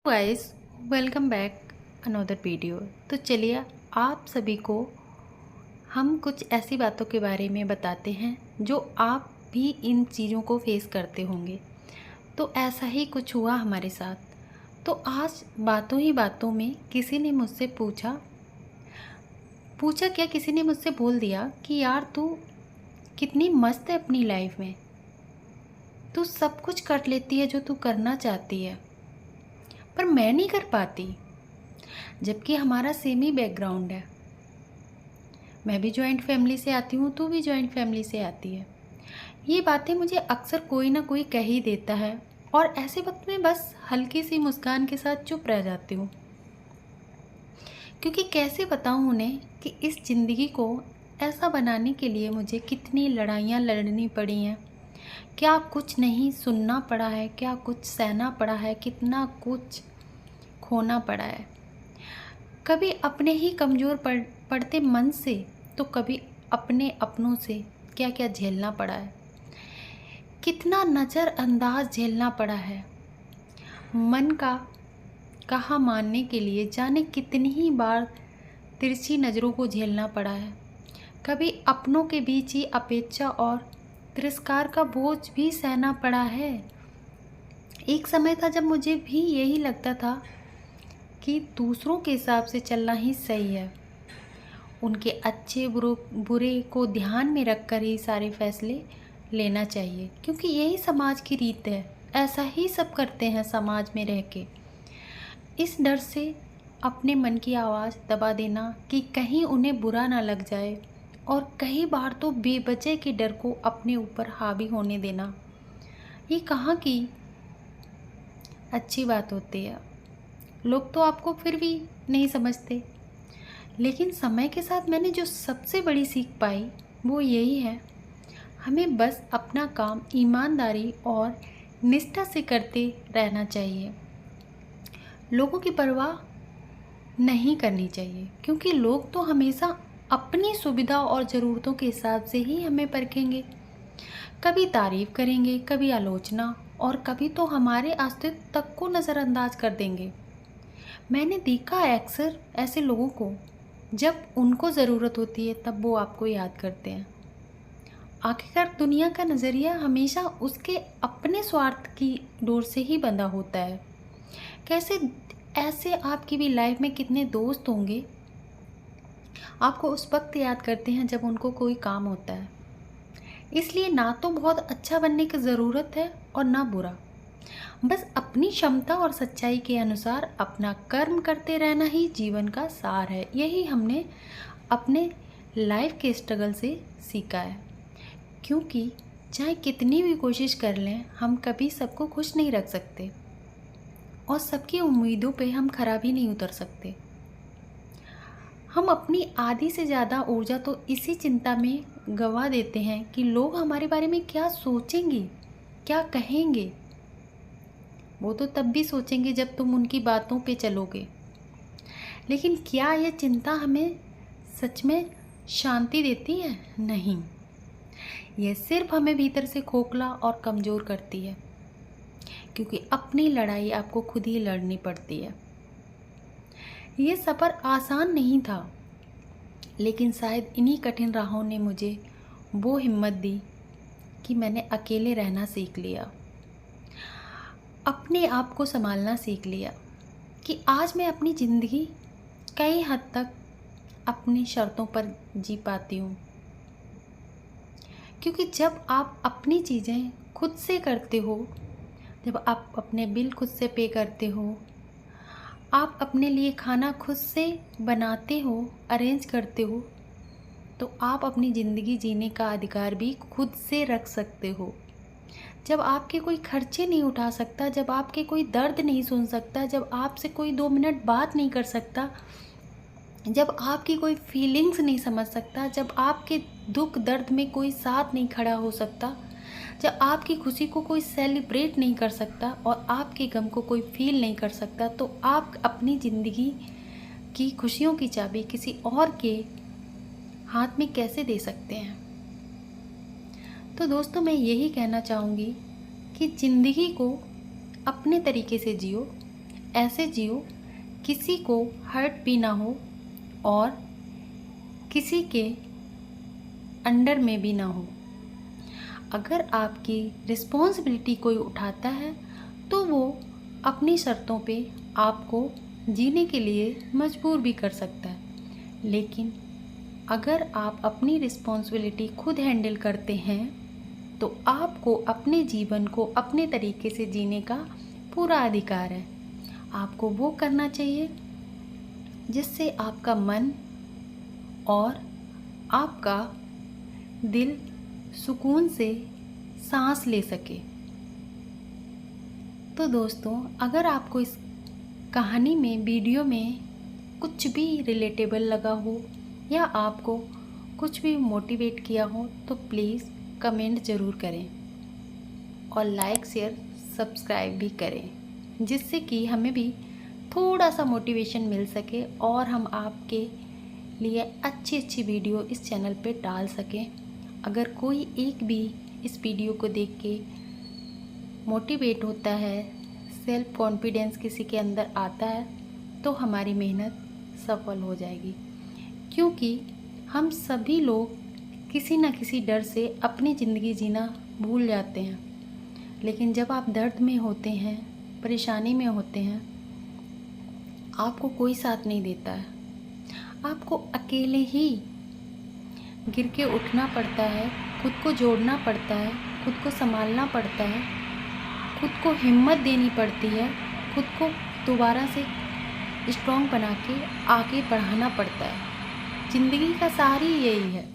Guys, welcome back another video. तो चलिए आप सभी को हम कुछ ऐसी बातों के बारे में बताते हैं जो आप भी इन चीज़ों को फेस करते होंगे। तो ऐसा ही कुछ हुआ हमारे साथ। तो आज बातों ही बातों में किसी ने मुझसे पूछा क्या, किसी ने मुझसे बोल दिया कि यार तू कितनी मस्त है अपनी लाइफ में, तू सब कुछ कर लेती है जो तू करना चाहती है, पर मैं नहीं कर पाती। जबकि हमारा सेम ही बैकग्राउंड है। मैं भी जॉइंट फैमिली से आती हूँ, तू भी जॉइंट फैमिली से आती है। ये बातें मुझे अक्सर कोई ना कोई कह ही देता है और ऐसे वक्त में बस हल्की सी मुस्कान के साथ चुप रह जाती हूँ, क्योंकि कैसे बताऊँ उन्हें कि इस ज़िंदगी को ऐसा बनाने के लिए मुझे कितनी लड़ाइयाँ लड़नी पड़ी हैं। क्या कुछ नहीं सुनना पड़ा है, क्या कुछ सहना पड़ा है, कितना कुछ खोना पड़ा है। कभी अपने ही कमज़ोर पड़ते मन से, तो कभी अपने अपनों से क्या क्या झेलना पड़ा है, कितना नज़रअंदाज झेलना पड़ा है। मन का कहा मानने के लिए जाने कितनी ही बार तिरछी नज़रों को झेलना पड़ा है। कभी अपनों के बीच ही अपेक्षा और तिरस्कार का बोझ भी सहना पड़ा है। एक समय था जब मुझे भी यही लगता था कि दूसरों के हिसाब से चलना ही सही है, उनके अच्छे बुरे को ध्यान में रखकर ही सारे फैसले लेना चाहिए, क्योंकि यही समाज की रीत है। ऐसा ही सब करते हैं समाज में रह के। इस डर से अपने मन की आवाज़ दबा देना कि कहीं उन्हें बुरा ना लग जाए, और कई बार तो बेवजह के डर को अपने ऊपर हावी होने देना, ये कहाँ की अच्छी बात होती है। लोग तो आपको फिर भी नहीं समझते, लेकिन समय के साथ मैंने जो सबसे बड़ी सीख पाई वो यही है, हमें बस अपना काम ईमानदारी और निष्ठा से करते रहना चाहिए। लोगों की परवाह नहीं करनी चाहिए, क्योंकि लोग तो हमेशा अपनी सुविधा और ज़रूरतों के हिसाब से ही हमें परखेंगे। कभी तारीफ़ करेंगे, कभी आलोचना, और कभी तो हमारे अस्तित्व तक को नज़रअंदाज कर देंगे। मैंने देखा है अक्सर ऐसे लोगों को, जब उनको ज़रूरत होती है तब वो आपको याद करते हैं। आखिरकार दुनिया का नज़रिया हमेशा उसके अपने स्वार्थ की डोर से ही बंधा होता है। कैसे ऐसे आपकी भी लाइफ में कितने दोस्त होंगे, आपको उस वक्त याद करते हैं जब उनको कोई काम होता है। इसलिए ना तो बहुत अच्छा बनने की ज़रूरत है और ना बुरा, बस अपनी क्षमता और सच्चाई के अनुसार अपना कर्म करते रहना ही जीवन का सार है। यही हमने अपने लाइफ के स्ट्रगल से सीखा है, क्योंकि चाहे कितनी भी कोशिश कर लें, हम कभी सबको खुश नहीं रख सकते और सबकी उम्मीदों पे हम खरा भी नहीं उतर सकते। हम अपनी आधी से ज़्यादा ऊर्जा तो इसी चिंता में गंवा देते हैं कि लोग हमारे बारे में क्या सोचेंगे, क्या कहेंगे। वो तो तब भी सोचेंगे जब तुम उनकी बातों पे चलोगे, लेकिन क्या ये चिंता हमें सच में शांति देती है? नहीं, ये सिर्फ हमें भीतर से खोखला और कमज़ोर करती है, क्योंकि अपनी लड़ाई आपको खुद ही लड़नी पड़ती है। ये सफ़र आसान नहीं था, लेकिन शायद इन्हीं कठिन राहों ने मुझे वो हिम्मत दी कि मैंने अकेले रहना सीख लिया, अपने आप को संभालना सीख लिया, कि आज मैं अपनी ज़िंदगी कई हद तक अपनी शर्तों पर जी पाती हूँ। क्योंकि जब आप अपनी चीज़ें खुद से करते हो, जब आप अपने बिल खुद से पे करते हो, आप अपने लिए खाना खुद से बनाते हो, अरेंज करते हो, तो आप अपनी ज़िंदगी जीने का अधिकार भी खुद से रख सकते हो। जब आपके कोई खर्चे नहीं उठा सकता, जब आपके कोई दर्द नहीं सुन सकता, जब आपसे कोई 2 मिनट बात नहीं कर सकता, जब आपकी कोई फीलिंग्स नहीं समझ सकता, जब आपके दुख दर्द में कोई साथ नहीं खड़ा हो सकता, जब आपकी खुशी को कोई सेलिब्रेट नहीं कर सकता और आपके गम को कोई फील नहीं कर सकता, तो आप अपनी ज़िंदगी की खुशियों की चाबी किसी और के हाथ में कैसे दे सकते हैं? तो दोस्तों, मैं यही कहना चाहूँगी कि ज़िंदगी को अपने तरीके से जियो, ऐसे जियो किसी को हर्ट भी ना हो और किसी के अंडर में भी ना हो। अगर आपकी रिस्पॉन्सिबिलिटी कोई उठाता है तो वो अपनी शर्तों पे आपको जीने के लिए मजबूर भी कर सकता है। लेकिन अगर आप अपनी रिस्पॉन्सिबिलिटी खुद हैंडल करते हैं तो आपको अपने जीवन को अपने तरीके से जीने का पूरा अधिकार है। आपको वो करना चाहिए जिससे आपका मन और आपका दिल सुकून से सांस ले सके। तो दोस्तों, अगर आपको इस कहानी में, वीडियो में कुछ भी रिलेटेबल लगा हो या आपको कुछ भी मोटिवेट किया हो तो प्लीज़ कमेंट ज़रूर करें और लाइक, शेयर, सब्सक्राइब भी करें, जिससे कि हमें भी थोड़ा सा मोटिवेशन मिल सके और हम आपके लिए अच्छी अच्छी वीडियो इस चैनल पे डाल सकें। अगर कोई एक भी इस वीडियो को देख के मोटिवेट होता है, सेल्फ कॉन्फिडेंस किसी के अंदर आता है, तो हमारी मेहनत सफल हो जाएगी। क्योंकि हम सभी लोग किसी न किसी डर से अपनी ज़िंदगी जीना भूल जाते हैं। लेकिन जब आप दर्द में होते हैं, परेशानी में होते हैं, आपको कोई साथ नहीं देता है। आपको अकेले ही गिर के उठना पड़ता है, खुद को जोड़ना पड़ता है, खुद को संभालना पड़ता है, खुद को हिम्मत देनी पड़ती है, खुद को दोबारा से स्ट्रॉन्ग बना के आगे बढ़ाना पड़ता है। ज़िंदगी का सार ही यही है।